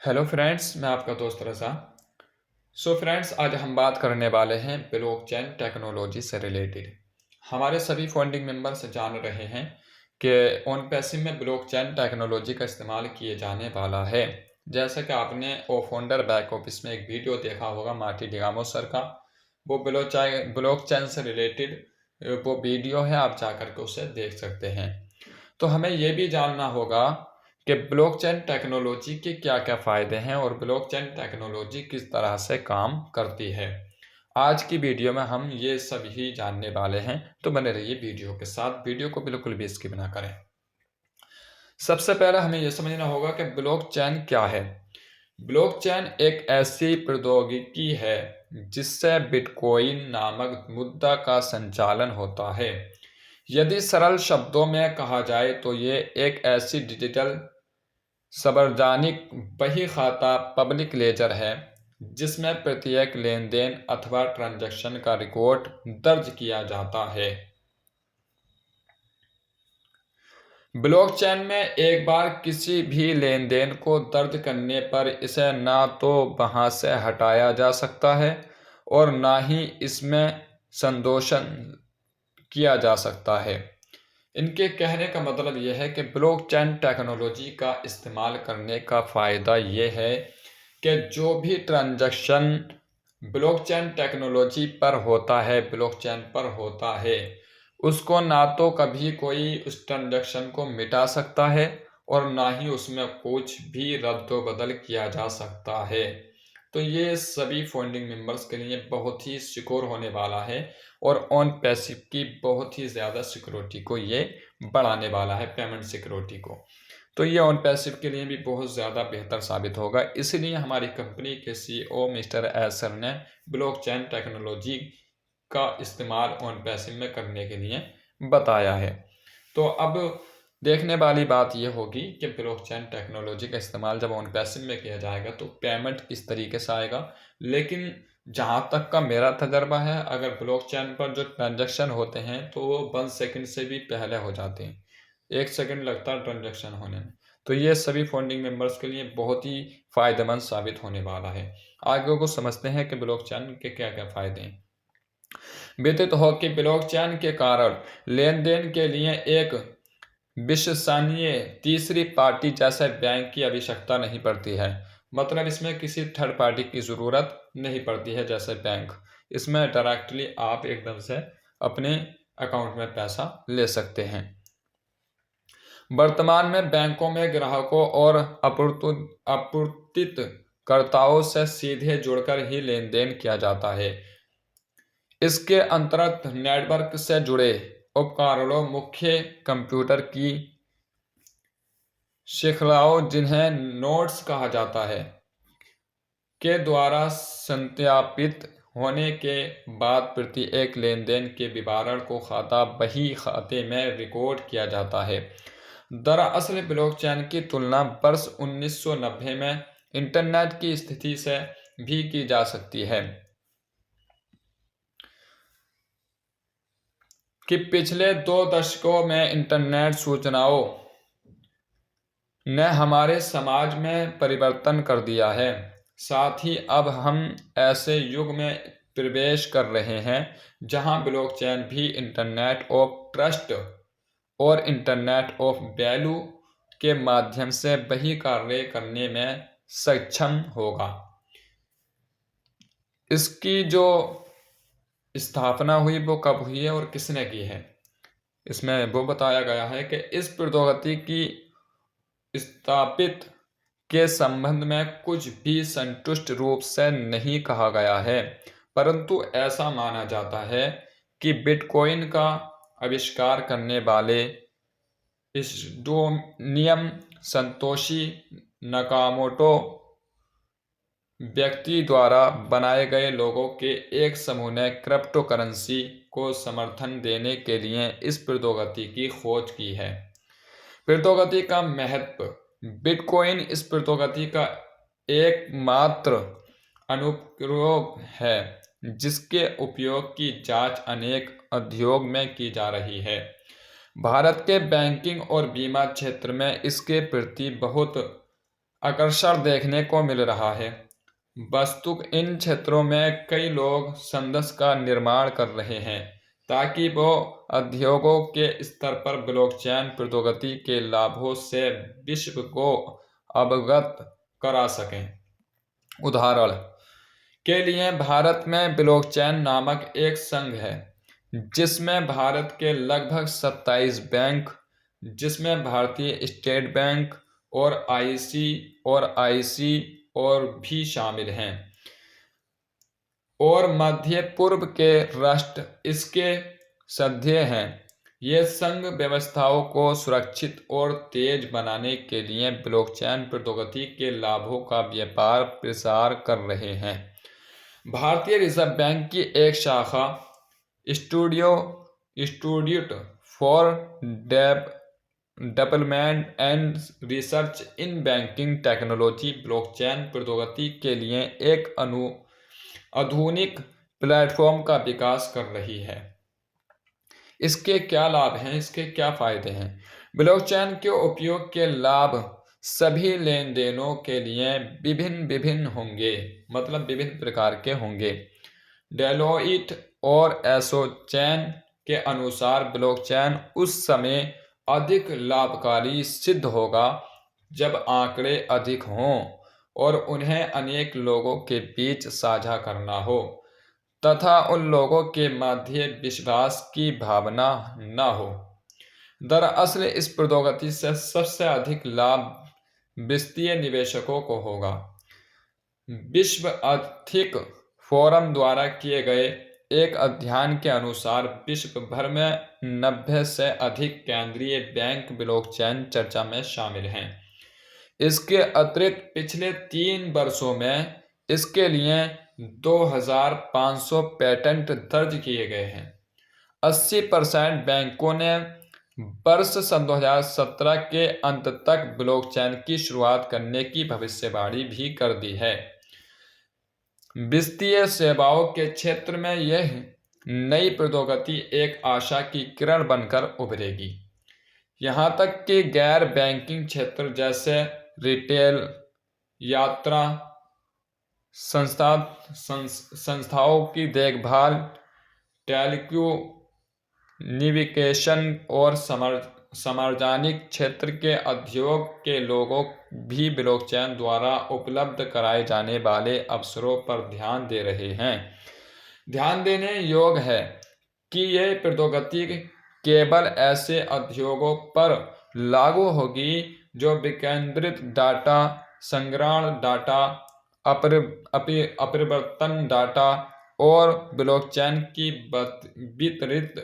Hello friends, मैं आपका दोस्त रज़ा। फ्रेंड्स, आज हम बात करने वाले हैं ब्लॉकचेन टेक्नोलॉजी से रिलेटेड। हमारे सभी फंडिंग मेंबर्स जान रहे हैं कि ऑन पैसिव में ब्लॉकचेन टेक्नोलॉजी का इस्तेमाल किए जाने वाला है। जैसा कि आपने ओ फाउंडर बैक ऑफिस में एक वीडियो देखा होगा मार्टी डिगामो सर का, वो ब्लॉकचेन से रिलेटेड वो वीडियो है, आप जा कर के उसे देख सकते हैं। तो हमें ये भी जानना होगा कि ब्लॉकचेन टेक्नोलॉजी के क्या-क्या फ़ायदे हैं और ब्लॉकचेन टेक्नोलॉजी किस तरह से काम करती है। आज की वीडियो में हम ये सब ही जानने वाले हैं, तो बने रहिए वीडियो के साथ। वीडियो को बिल्कुल भी स्किप ना करें। सबसे पहले हमें यह समझना होगा कि ब्लॉकचेन क्या है। ब्लॉकचेन एक ऐसी प्रौद्योगिकी है जिससे बिटकॉइन नामक मुद्रा का संचालन होता है। यदि सरल शब्दों में कहा जाए तो ये एक ऐसी डिजिटल सार्वजनिक बही खाता पब्लिक लेजर है जिसमें प्रत्येक लेन-देन अथवा ट्रांजैक्शन का रिकॉर्ड दर्ज किया जाता है। ब्लॉकचेन में एक बार किसी भी लेन-देन को दर्ज करने पर इसे ना तो वहां से हटाया जा सकता है और ना ही इसमें संशोधन किया जा सकता है। इनके कहने का मतलब यह है कि ब्लॉकचेन टेक्नोलॉजी का इस्तेमाल करने का फ़ायदा ये है कि जो भी ट्रांजैक्शन ब्लॉकचेन टेक्नोलॉजी पर होता है, उसको ना तो कभी कोई उस ट्रांजैक्शन को मिटा सकता है और ना ही उसमें कुछ भी रद्द-बदल किया जा सकता है। तो ये सभी फंडिंग मेंबर्स के लिए बहुत ही सिक्योर होने वाला है और ऑन पैसिव की बहुत ही ज़्यादा सिक्योरिटी को ये बढ़ाने वाला है, पेमेंट सिक्योरिटी को। तो ये ऑन पैसिव के लिए भी बहुत ज़्यादा बेहतर साबित होगा। इसलिए हमारी कंपनी के सीईओ मिस्टर एस सर ने ब्लॉकचेन टेक्नोलॉजी का इस्तेमाल ऑन पैसिव में करने के लिए बताया है। तो अब देखने वाली बात यह होगी कि ब्लॉकचेन टेक्नोलॉजी का इस्तेमाल जब ऑन पैसिव में किया जाएगा तो पेमेंट किस तरीके से आएगा। लेकिन जहाँ तक का मेरा तजर्बा है, अगर ब्लॉकचेन पर जो ट्रांजैक्शन होते हैं तो वो 1 सेकंड से भी पहले हो जाते हैं। 1 सेकंड लगता है ट्रांजैक्शन होने में। तो ये सभी फंडिंग मेंबर्स के लिए बहुत ही फ़ायदेमंद साबित होने वाला है। आगे को समझते हैं कि ब्लॉकचेन के क्या-क्या फ़ायदे हैं। व्यतीत हो कि ब्लॉकचेन के कारण लेन-देन के लिए एक विश्वसनीय तीसरी पार्टी जैसे बैंक की आवश्यकता नहीं पड़ती है। मतलब इसमें किसी थर्ड पार्टी की ज़रूरत नहीं पड़ती है जैसे बैंक। इसमें डायरेक्टली आप एकदम से अपने अकाउंट में पैसा ले सकते हैं। वर्तमान में बैंकों में ग्राहकों और आपूर्तिकर्ताओं से सीधे जुड़कर ही लेन-देन किया जाता है। इसके अंतर्गत नेटवर्क से जुड़े उपकरणों, मुख्य कंप्यूटर की श्रृंखलाओं जिन्हें नोड्स कहा जाता है, के द्वारा सत्यापित होने के बाद प्रत्येक लेनदेन के विवरण को खाता बही खाते में रिकॉर्ड किया जाता है। दरअसल ब्लॉकचेन की तुलना वर्ष 1990 में इंटरनेट की स्थिति से भी की जा सकती है कि पिछले 2 दशकों में इंटरनेट सूचनाओं ने हमारे समाज में परिवर्तन कर दिया है। साथ ही अब हम ऐसे युग में प्रवेश कर रहे हैं जहां ब्लॉकचेन भी इंटरनेट ऑफ ट्रस्ट और इंटरनेट ऑफ वैल्यू के माध्यम से वही कार्य करने में सक्षम होगा। इसकी जो स्थापना हुई वो कब हुई है और किसने की है, इसमें वो बताया गया है कि इस प्रौद्योगिकी की स्थापित के संबंध में कुछ भी संतुष्ट रूप से नहीं कहा गया है, परंतु ऐसा माना जाता है कि बिटकॉइन का आविष्कार करने वाले इस दो नियम संतोषी नकामोटो व्यक्ति द्वारा बनाए गए लोगों के एक समूह ने क्रिप्टो करेंसी को समर्थन देने के लिए इस प्रौद्योगिकी की खोज की है। प्रौद्योगिकी का महत्व। बिटकॉइन इस प्रौद्योगिकी का एकमात्र अनुप्रयोग है जिसके उपयोग की जांच अनेक उद्योग में की जा रही है। भारत के बैंकिंग और बीमा क्षेत्र में इसके प्रति बहुत आकर्षण देखने को मिल रहा है। वस्तुतः इन क्षेत्रों में कई लोग संदेश का निर्माण कर रहे हैं ताकि वो उद्योगों के स्तर पर ब्लॉकचेन प्रौद्योगिकी के लाभों से विश्व को अवगत करा सकें। उदाहरण के लिए भारत में ब्लॉकचेन नामक एक संघ है जिसमें भारत के लगभग 27 बैंक, जिसमें भारतीय स्टेट बैंक और आईसी और भी शामिल हैं, और मध्य पूर्व के राष्ट्र इसके सदस्य हैं। ये संघ व्यवस्थाओं को सुरक्षित और तेज बनाने के लिए ब्लॉकचेन प्रौद्योगिकी के लाभों का व्यापार प्रसार कर रहे हैं। भारतीय रिजर्व बैंक की एक शाखा institute for development and research in banking technology blockchain प्रौद्योगिकी के लिए एक आधुनिक प्लेटफॉर्म का विकास कर रही है। इसके क्या लाभ हैं, इसके क्या फायदे हैं? ब्लॉकचेन के उपयोग के लाभ सभी लेन देनों के लिए विभिन्न होंगे, मतलब विभिन्न प्रकार के होंगे। डेलोइट और एसोचैम के अनुसार ब्लॉकचेन उस समय अधिक लाभकारी सिद्ध होगा जब आंकड़े अधिक हों और उन्हें अनेक लोगों के बीच साझा करना हो तथा उन लोगों के मध्य विश्वास की भावना न हो। दरअसल इस प्रौद्योगिकी से सबसे अधिक लाभ वित्तीय निवेशकों को होगा। विश्व आर्थिक फोरम द्वारा किए गए एक अध्ययन के अनुसार विश्व भर में 90 से अधिक केंद्रीय बैंक ब्लॉकचेन चर्चा में शामिल हैं। इसके अतिरिक्त पिछले 3 वर्षों में इसके लिए 2500 पेटेंट दर्ज किए गए हैं। 80% बैंकों ने वर्ष सन 2017 के अंत तक ब्लॉकचेन की शुरुआत करने की भविष्यवाणी भी कर दी है। वित्तीय सेवाओं के क्षेत्र में यह नई प्रौद्योगिकी एक आशा की किरण बनकर उभरेगी। यहाँ तक कि गैर बैंकिंग क्षेत्र जैसे रिटेल, यात्रा, संस्थाओं की देखभाल, टेलीकम्युनिकेशन और सार्वजनिक क्षेत्र के उद्योग के लोगों भी ब्लॉकचेन द्वारा उपलब्ध कराए जाने वाले अवसरों पर ध्यान दे रहे हैं। ध्यान देने योग्य है कि यह प्रौद्योगिकी केवल ऐसे उद्योगों पर लागू होगी जो विकेंद्रित डाटा संग्रहण, डाटा अपरिवर्तन डाटा और ब्लॉकचेन की वितरित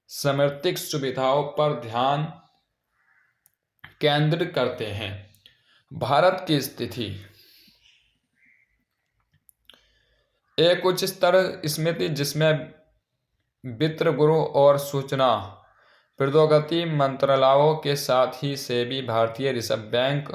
समर्थित सुविधाओं पर ध्यान केंद्रित करते हैं। भारत की स्थिति एक उच्च स्तर समिति जिसमें वित्त गुरु और सूचना प्रौद्योगिकी मंत्रालयों के साथ ही सेबी, भारतीय रिजर्व बैंक,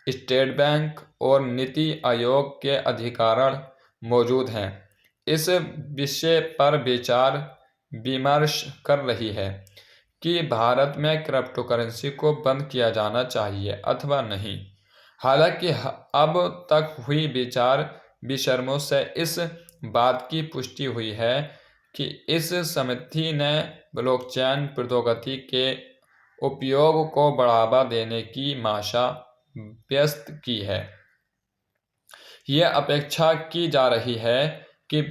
स्टेट बैंक और नीति आयोग के अधिकारी मौजूद हैं, इस विषय पर विचार विमर्श कर रही है कि भारत में क्रिप्टो करेंसी को बंद किया जाना चाहिए अथवा नहीं। हालांकि अब तक हुई विचार विमर्शों से इस बात की पुष्टि हुई है कि इस समिति ने ब्लॉकचेन प्रौद्योगिकी के उपयोग को बढ़ावा देने की मंशा व्यक्त की है। यह अपेक्षा की जा रही है कि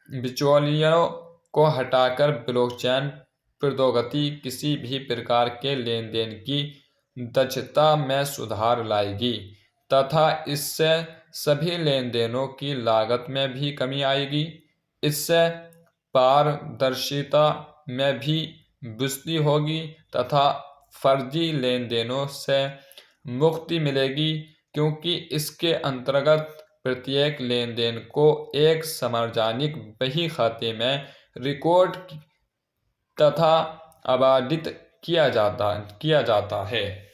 बिचौलियों को हटाकर ब्लॉकचेन प्रौद्योगिकी किसी भी प्रकार के लेन देन की दक्षता में सुधार लाएगी तथा इससे सभी लेन देनों की लागत में भी कमी आएगी। इससे पारदर्शिता में भी वृद्धि होगी तथा फर्जी लेन देनों से मुक्ति मिलेगी, क्योंकि इसके अंतर्गत प्रत्येक लेन देन को एक सार्वजनिक बही खाते में रिकॉर्ड तथा आवंटित किया जाता है।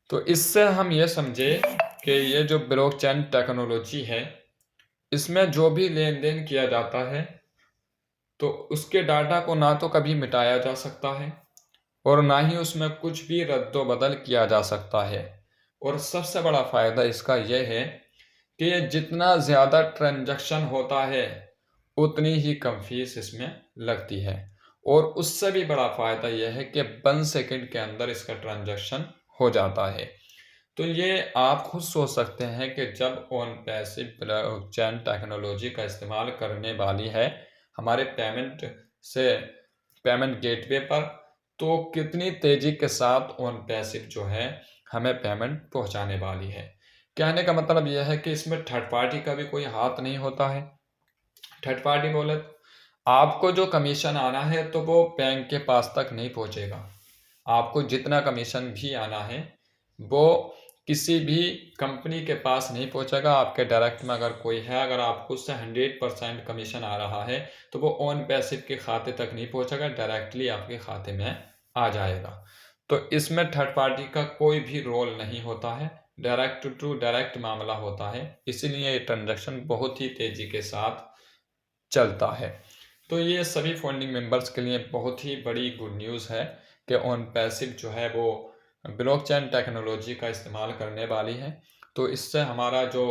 तो इससे हम ये समझे कि ये जो ब्लॉकचेन टेक्नोलॉजी है, इसमें जो भी लेन देन किया जाता है तो उसके डाटा को ना तो कभी मिटाया जा सकता है और ना ही उसमें कुछ भी रद्दो बदल किया जा सकता है। और सबसे बड़ा फ़ायदा इसका यह है कि जितना ज़्यादा ट्रांजैक्शन होता है उतनी ही कम फीस इसमें लगती है। और उससे भी बड़ा फ़ायदा यह है कि 1 सेकंड के अंदर इसका ट्रांजैक्शन हो जाता है। तो ये आप खुद सोच सकते हैं कि जब ऑन पैसिव ब्लॉकचेन टेक्नोलॉजी का इस्तेमाल करने वाली है हमारे पेमेंट गेटवे पर, तो कितनी तेज़ी के साथ ऑन पैसिव जो है हमें पेमेंट पहुंचाने वाली है। कहने का मतलब यह है कि इसमें थर्ड पार्टी का भी कोई हाथ नहीं होता है। थर्ड पार्टी बोले तो आपको जो कमीशन आना है तो वो बैंक के पास तक नहीं पहुंचेगा। आपको जितना कमीशन भी आना है वो किसी भी कंपनी के पास नहीं पहुंचेगा। आपके डायरेक्ट में अगर कोई है, अगर आपको उससे 100% कमीशन आ रहा है तो वो ऑन पैसिव के खाते तक नहीं पहुंचेगा, डायरेक्टली आपके खाते में आ जाएगा। तो इसमें थर्ड पार्टी का कोई भी रोल नहीं होता है, डायरेक्ट टू डायरेक्ट मामला होता है। इसीलिए ये ट्रांजैक्शन बहुत ही तेज़ी के साथ चलता है। तो ये सभी फाउंडिंग मेंबर्स के लिए बहुत ही बड़ी गुड न्यूज़ है कि ऑन पैसिव जो है वो ब्लॉकचेन टेक्नोलॉजी का इस्तेमाल करने वाली है। तो इससे हमारा जो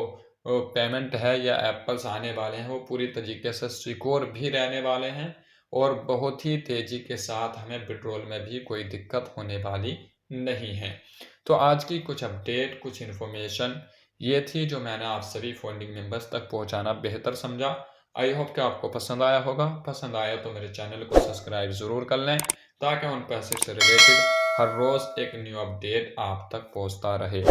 पेमेंट है या एप्पल्स आने वाले हैं वो पूरी तरीके से सिक्योर भी रहने वाले हैं और बहुत ही तेज़ी के साथ हमें विड्रॉल में भी कोई दिक्कत होने वाली नहीं है। तो आज की कुछ अपडेट, कुछ इन्फॉर्मेशन ये थी जो मैंने आप सभी फाउंडिंग मेंबर्स तक पहुंचाना बेहतर समझा। आई होप कि आपको पसंद आया होगा। पसंद आया तो मेरे चैनल को सब्सक्राइब ज़रूर कर लें ताकि उन पैसे से रिलेटेड हर रोज़ एक न्यू अपडेट आप तक पहुंचता रहे।